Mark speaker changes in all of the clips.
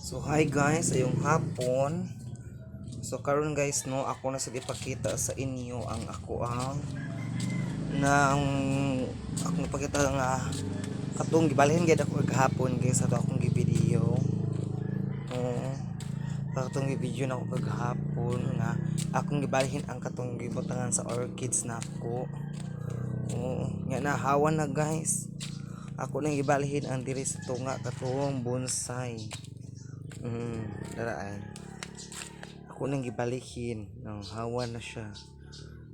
Speaker 1: So hi guys, ayong hapon. So karon guys no, ako na sa ipakita sa inyo ang nang ako ipakita nga katong gibalhin gyud ako kagahapon guys ato akong gi-video. Oo. Katong gi-video na ako kagahapon nga akong gibalhin ang katong gibutangan sa orchids nako. Oo, nya nahawan na guys. Ako nang gibalhin ang diri sa tunga katong bonsai. Daraan. Ako nang gibalihin, nang hawa na siya.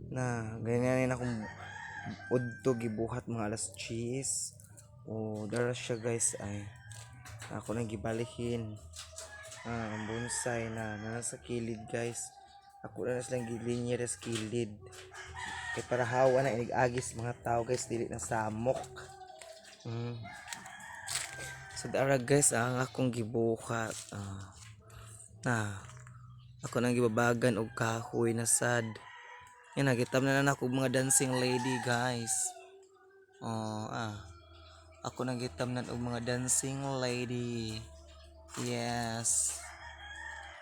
Speaker 1: Na ganyan akong udto gibuhat mga alas 10. O dara siya guys ay. Ako nang gibalihin. Ang bonsai na nasa kilid guys. Ako na silang gilinya sa kilid. Kay para hawa na inigagis mga tao guys dili na samok. So dara guys ang akong gibuhat. Ako nang gibabagan og kahoy na sad. Yan nagitam na ako mga dancing lady guys. Ako nang gitamnan og mga dancing lady. Yes.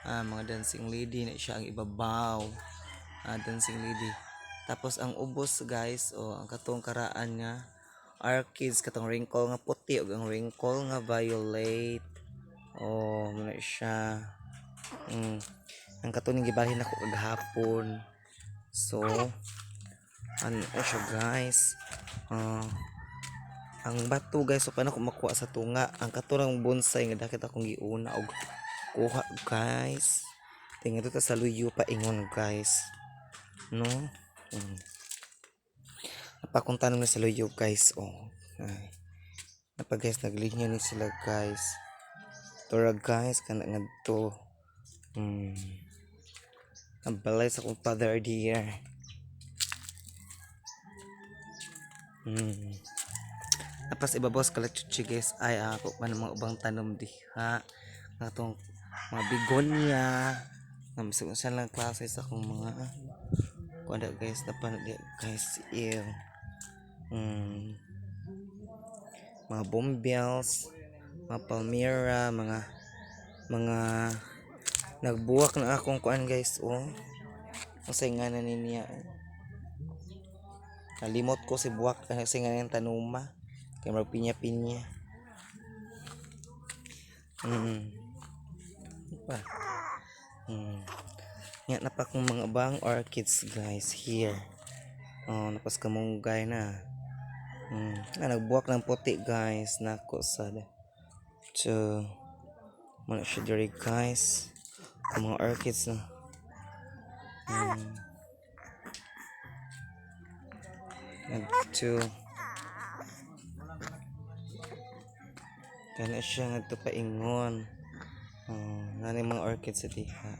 Speaker 1: Mga dancing lady na siya ang ibabaw. Dancing lady. Tapos ang ubos guys, ang katong karaan nga orchids katong wrinkle nga puti ug ang wrinkle nga violet. Muna siya. Ang katong gibalhin ako kagahapon. So ano siya guys. Ang bato guys, so paano ko makuha sa tunga ang katong bonsai nga dakit akong giuna og kuha guys. Tingnan dito sa luyo pa ingon guys. No? Napakong tanong na sa luyo guys. Napa guys naglinya ni sila guys. Tora guys kana ngadto. Ang balay sa kong father dear. Tapos ibabos kala chuchi guys ay ako pa ng mga ubang tanom diha. Natong mga bigonya. Namisa lang klase sa akong mga kuanda guys dapat guys mga bombials, mga palmyra, mga nagbuwak na akong kuan guys kasi nga na niya nalimot ko si buwak kasi nga ng tanuma kaya magpinya pinya nga napak mga bang orchids guys here. Napas kamunggay na nagbuwak ng puti guys nako sad so muna siya diri guys ang mga orchids na nagto kana siya nagto paingon nani mga orchids sa diha.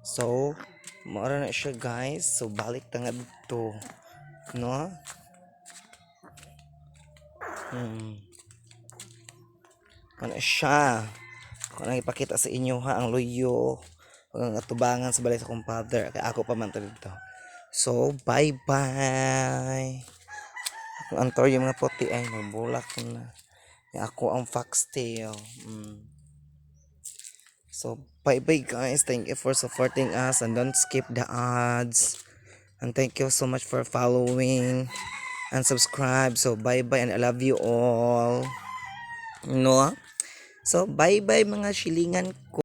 Speaker 1: So maara na siya guys, so balik tangad to no. Ano siya ako nang ipakita sa inyo ang luyo ang atubangan sa balay sa kong father kaya ako pa man dito. So bye bye. Ang antor yung mga puti ay nabulak ko na ako ang foxtail. So bye bye guys, thank you for supporting us and don't skip the ads and thank you so much for following and subscribe. So bye bye and I love you all no. So bye bye mga silingan ko.